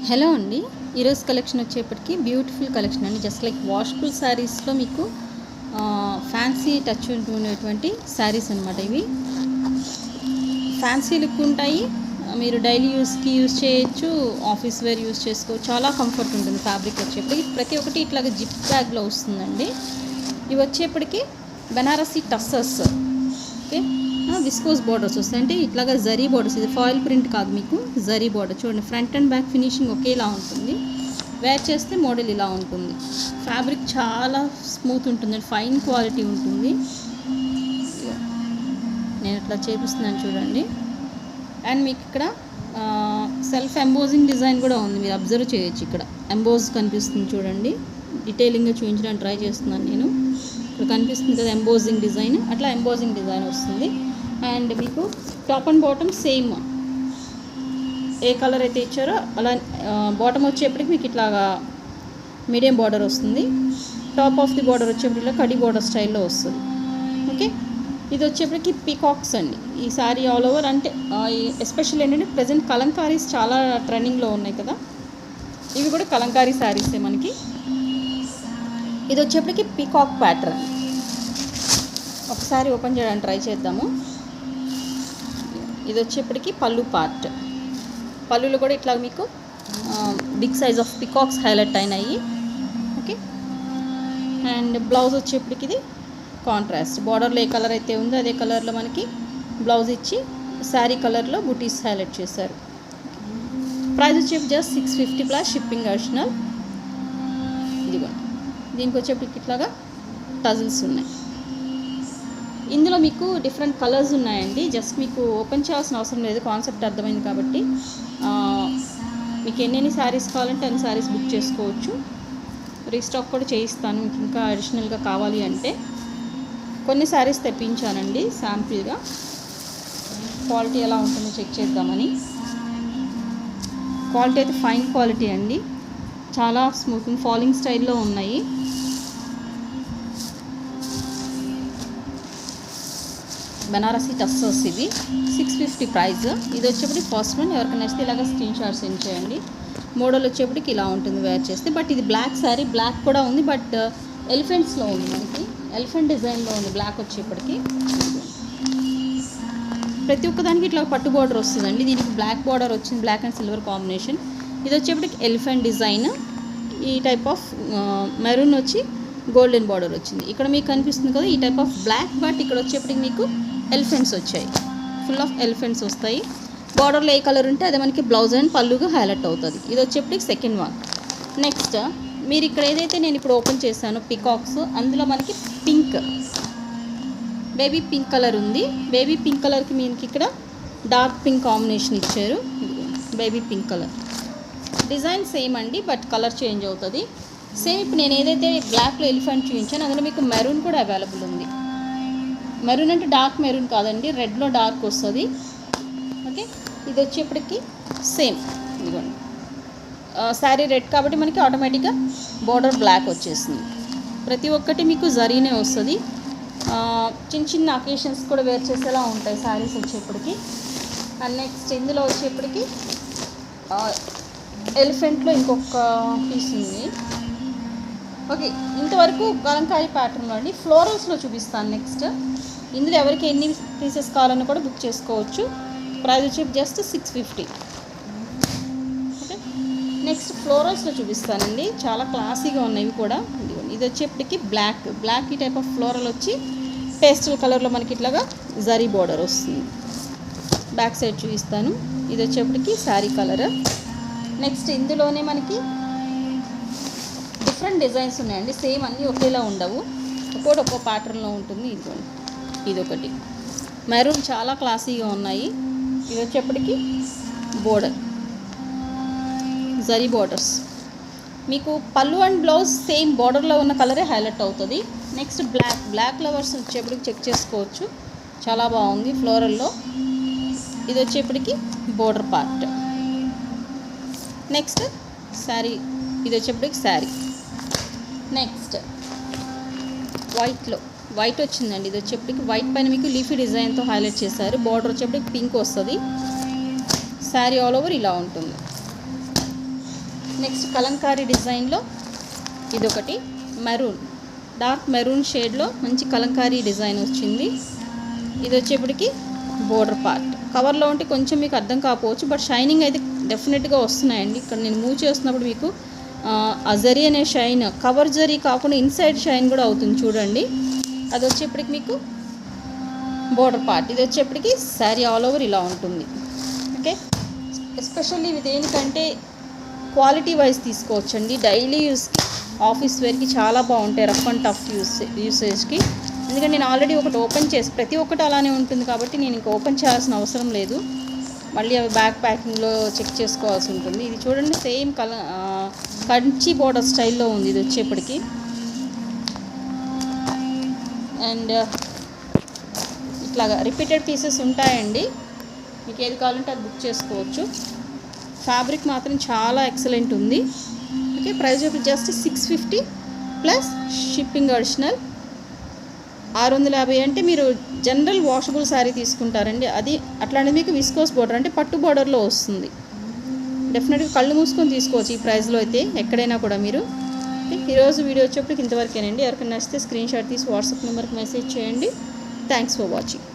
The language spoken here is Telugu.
హలో అండి, ఈరోజు కలెక్షన్ వచ్చేప్పటికి బ్యూటిఫుల్ కలెక్షన్ అండి. జస్ట్ లైక్ వాషబుల్ శారీస్లో మీకు ఫ్యాన్సీ టచ్ ఉంటున్నటువంటి శారీస్ అనమాట. ఇవి ఫ్యాన్సీ లుక్ ఉంటాయి, మీరు డైలీ యూస్కి యూజ్ చేయొచ్చు, ఆఫీస్ వేర్ యూజ్ చేసుకోవచ్చు. చాలా కంఫర్ట్ ఉంటుంది. ఫ్యాబ్రిక్ వచ్చేప్పటికి ప్రతి ఒక్కటి ఇట్లాగ జిప్ బ్యాగ్లో వస్తుందండి. ఇవి వచ్చేప్పటికి Banarasi tussars, okay, viscose borders వస్తాయి. అంటే ఇట్లాగా జరీ బార్డర్స్, ఇది ఫాయిల్ ప్రింట్ కాదు, మీకు జరీ బార్డర్ చూడండి. ఫ్రంట్ అండ్ బ్యాక్ ఫినిషింగ్ ఒకేలా ఉంటుంది. వేర్ చేస్తే మోడల్ ఇలా ఉంటుంది. ఫ్యాబ్రిక్ చాలా స్మూత్ ఉంటుంది, ఫైన్ క్వాలిటీ ఉంటుంది. నేను ఇట్లా చేపిస్తున్నాను చూడండి. అండ్ మీకు ఇక్కడ సెల్ఫ్ ఎంబోజింగ్ డిజైన్ కూడా ఉంది, మీరు అబ్జర్వ్ చేయొచ్చు. ఇక్కడ ఎంబోజ్ కనిపిస్తుంది చూడండి. డీటెయిలింగ్గా చూపించడానికి ట్రై చేస్తున్నాను నేను. ఇక్కడ కనిపిస్తుంది కదా ఎంబోజింగ్ డిజైన్, అట్లా ఎంబోజింగ్ డిజైన్ వస్తుంది. అండ్ మీకు top and bottom same, A colour అయితే ఇచ్చారో అలా. బాటమ్ వచ్చేప్పటికి మీకు ఇట్లాగా మీడియం బార్డర్ వస్తుంది. టాప్ ఆఫ్ ది బార్డర్ వచ్చేప్పటికి కడి బార్డర్ స్టైల్లో వస్తుంది. ఓకే, ఇది వచ్చేప్పటికి పీకాక్స్ అండి. ఈ శారీ ఆల్ ఓవర్, అంటే ఎస్పెషల్ ఏంటంటే ప్రజెంట్ కలంకారీస్ చాలా ట్రెండింగ్లో ఉన్నాయి కదా, ఇవి కూడా కలంకారీ శారీసే మనకి. ఇది వచ్చేప్పటికి పీకాక్ ప్యాటర్న్. ఒకసారి ఓపెన్ చేయడానికి ట్రై చేద్దాము. ఇది వచ్చేప్పటికి పళ్ళు పార్ట్. పళ్ళులో కూడా ఇట్లా మీకు big size of peacocks highlight అయినాయి. ఓకే, అండ్ బ్లౌజ్ వచ్చేప్పటికి ఇది కాంట్రాస్ట్ బార్డర్లో ఏ కలర్ అయితే ఉందో అదే కలర్లో మనకి బ్లౌజ్ ఇచ్చి శారీ కలర్లో బుటీస్ హైలైట్ చేశారు. ప్రైస్ వచ్చేప్పటి జస్ట్ 650 ప్లస్ షిప్పింగ్ అడిషనల్. ఇదిగోండి, దీనికి వచ్చేప్పటికి ఇట్లాగా టజిల్స్ ఉన్నాయి. ఇందులో మీకు డిఫరెంట్ కలర్స్ ఉన్నాయండి. జస్ట్ మీకు ఓపెన్ చేయాల్సిన అవసరం లేదు, కాన్సెప్ట్ అర్థమైంది కాబట్టి. మీకు ఎన్ని శారీస్ కావాలంటే అన్ని శారీస్ బుక్ చేసుకోవచ్చు. రీస్టాక్ కూడా చేయిస్తాను మీకు ఇంకా అడిషనల్గా కావాలి అంటే. కొన్ని శారీస్ తెప్పించానండి శాంపిల్గా, క్వాలిటీ ఎలా ఉంటుందో చెక్ చేద్దామని. క్వాలిటీ అయితే ఫైన్ క్వాలిటీ అండి, చాలా స్మూతింగ్ ఫాలింగ్ స్టైల్లో ఉన్నాయి. బెనారసీ టస్సర్స్ ఇవి 650 ప్రైస్. ఇది వచ్చేప్పటికి ఫస్ట్ వన్. ఎవరికైనా నచ్చితే ఇలాగ స్క్రీన్ షాట్ సెండ్ చేయండి. మోడల్ వచ్చేప్పటికి ఇలా ఉంటుంది వేర్ చేస్తే. బట్ ఇది బ్లాక్ శారీ, బ్లాక్ కూడా ఉంది, బట్ ఎలిఫెంట్స్లో ఉంది, మనకి ఎలిఫెంట్ డిజైన్లో ఉంది బ్లాక్ వచ్చేప్పటికి. ప్రతి ఒక్కదానికి ఇట్లా పట్టు బార్డర్ వస్తుందండి. దీనికి బ్లాక్ బార్డర్ వచ్చింది, బ్లాక్ అండ్ సిల్వర్ కాంబినేషన్. ఇది వచ్చేప్పటికి ఎలిఫెంట్ డిజైన్. ఈ టైప్ ఆఫ్ మెరూన్ వచ్చి గోల్డెన్ బార్డర్ వచ్చింది. ఇక్కడ మీకు కనిపిస్తుంది కదా ఈ టైప్ ఆఫ్ బ్లాక్, బట్ ఇక్కడ వచ్చేప్పటికి మీకు ఎలిఫెంట్స్ వచ్చాయి, ఫుల్ ఆఫ్ ఎలిఫెంట్స్ వస్తాయి. బార్డర్లో ఏ కలర్ ఉంటే అదే మనకి బ్లౌజ్ అండ్ పళ్ళుగా హైలైట్ అవుతుంది. ఇది వచ్చేప్పటికి సెకండ్ వన్. నెక్స్ట్ మీరు ఇక్కడ ఏదైతే నేను ఇప్పుడు ఓపెన్ చేశానో పికాక్స్, అందులో మనకి పింక్, బేబీ పింక్ కలర్ ఉంది. బేబీ పింక్ కలర్కి మీకు ఇక్కడ డార్క్ పింక్ కాంబినేషన్ ఇచ్చారు. Baby pink colour design same అండి, బట్ కలర్ చేంజ్ అవుతుంది. సేమ్ ఇప్పుడు నేను ఏదైతే బ్లాక్లో ఎలిఫెంట్ చూపించాను అందులో మీకు మెరూన్ కూడా అవైలబుల్ ఉంది. మెరూన్ అంటే డార్క్ మెరూన్ కాదండి, రెడ్లో డార్క్ వస్తుంది. ఓకే, ఇది వచ్చేప్పటికి సేమ్. ఇదిగోండి, శారీ రెడ్ కాబట్టి మనకి ఆటోమేటిక్గా బార్డర్ బ్లాక్ వచ్చేసింది. ప్రతి ఒక్కటి మీకు జరీనే వస్తుంది. చిన్న చిన్న అకేషన్స్ కూడా వేర్ చేసేలా ఉంటాయి శారీస్ వచ్చేప్పటికి. అండ్ నెక్స్ట్ ఇందులో వచ్చేప్పటికి ఎలిఫెంట్లో ఇంకొక పీస్ ఉంది. ఓకే, ఇంతవరకు కలంకారీ ప్యాటర్న్లో అండి. ఫ్లోరల్స్లో చూపిస్తాను నెక్స్ట్. ఇందులో ఎవరికి ఎన్ని పీసెస్ కావాలన్నా కూడా బుక్ చేసుకోవచ్చు. ప్రైస్ వచ్చి జస్ట్ 650. ఓకే, నెక్స్ట్ ఫ్లోరల్స్లో చూపిస్తానండి. చాలా క్లాసీగా ఉన్నాయి కూడా. ఇది వచ్చేప్పటికి బ్లాక్ ఈ టైప్ ఆఫ్ ఫ్లోరల్ వచ్చి పేస్టల్ కలర్లో మనకి ఇట్లాగా జరీ బార్డర్ వస్తుంది. బ్యాక్ సైడ్ చూపిస్తాను. ఇది వచ్చేప్పటికి శారీ కలర్. నెక్స్ట్ ఇందులోనే మనకి డిఫరెంట్ డిజైన్స్ ఉన్నాయండి. సేమ్ అన్నీ ఒకేలా ఉండవు, ఒక్కో ప్యాటర్న్లో ఉంటుంది. ఇదొకటి మెరూన్, చాలా క్లాసీగా ఉన్నాయి. ఇది వచ్చేప్పటికి బోర్డర్ జరీ బార్డర్స్. మీకు పళ్ళు అండ్ బ్లౌజ్ సేమ్ బార్డర్లో ఉన్న కలరే హైలైట్ అవుతుంది. నెక్స్ట్ బ్లాక్ లవర్స్ వచ్చేప్పటికి చెక్ చేసుకోవచ్చు, చాలా బాగుంది ఫ్లోరల్లో. ఇది వచ్చేప్పటికి బోర్డర్ పార్ట్. నెక్స్ట్ శారీ, ఇది వచ్చేప్పటికి శారీ. నెక్స్ట్ వైట్ వచ్చిందండి. ఇది వచ్చేప్పటికి వైట్ పైన మీకు లీఫీ డిజైన్తో హైలైట్ చేశారు. బార్డర్ వచ్చేప్పటికి పింక్ వస్తుంది. శారీ ఆల్ ఓవర్ ఇలా ఉంటుంది. నెక్స్ట్ కలంకారీ డిజైన్లో ఇదొకటి మెరూన్, డార్క్ మెరూన్ షేడ్లో మంచి కలంకారీ డిజైన్ వచ్చింది. ఇది వచ్చేప్పటికి బోర్డర్ పార్ట్. కవర్లో ఉంటే కొంచెం మీకు అర్థం కాకపోవచ్చు, బట్ షైనింగ్ అయితే డెఫినెట్గా వస్తున్నాయండి. ఇక్కడ నేను మూవ్ చేస్తున్నప్పుడు మీకు ఆ జరీ అనే షైన్, కవర్ జరీ కాకుండా ఇన్సైడ్ షైన్ కూడా అవుతుంది చూడండి. అది వచ్చేప్పటికి మీకు బోర్డర్ పార్ట్. ఇది వచ్చేప్పటికి శారీ ఆల్ ఓవర్ ఇలా ఉంటుంది. ఓకే, ఎస్పెషల్లీ ఇది దేనికంటే క్వాలిటీ వైజ్ తీసుకోవచ్చండి. డైలీ యూస్కి, ఆఫీస్ వేర్కి చాలా బాగుంటాయి, రఫ్ అండ్ టఫ్ యూసేజ్కి. ఎందుకంటే నేను ఆల్రెడీ ఒకటి ఓపెన్ చేసి, ప్రతి ఒక్కటి అలానే ఉంటుంది కాబట్టి నేను ఇంకా ఓపెన్ చేయాల్సిన అవసరం లేదు. మళ్ళీ అవి బ్యాక్ ప్యాకింగ్లో చెక్ చేసుకోవాల్సి ఉంటుంది. ఇది చూడండి, సేమ్ కంచి బోర్డర్ స్టైల్లో ఉంది ఇది వచ్చేప్పటికి. అండ్ ఇట్లాగా రిపీటెడ్ పీసెస్ ఉంటాయండి, మీకు ఏది కావాలంటే అది బుక్ చేసుకోవచ్చు. ఫ్యాబ్రిక్ మాత్రం చాలా ఎక్సలెంట్ ఉంది. Okay, price just 650 plus shipping additional. 650 అంటే మీరు జనరల్ వాషబుల్ శారీ తీసుకుంటారండి, అది అట్లాంటిది మీకు విస్కోస్ బోర్డర్ అంటే పట్టు బోర్డర్లో వస్తుంది. డెఫినెట్గా కళ్ళు మూసుకొని తీసుకోవచ్చు ఈ ప్రైస్లో అయితే ఎక్కడైనా కూడా మీరు. ఈరోజు వీడియో వచ్చేప్పటికి ఇంతవరకేనండి. ఎవరికైనా నచ్చితే స్క్రీన్ షాట్ తీసి వాట్సాప్ నెంబర్కి మెసేజ్ చేయండి. Thanks for watching.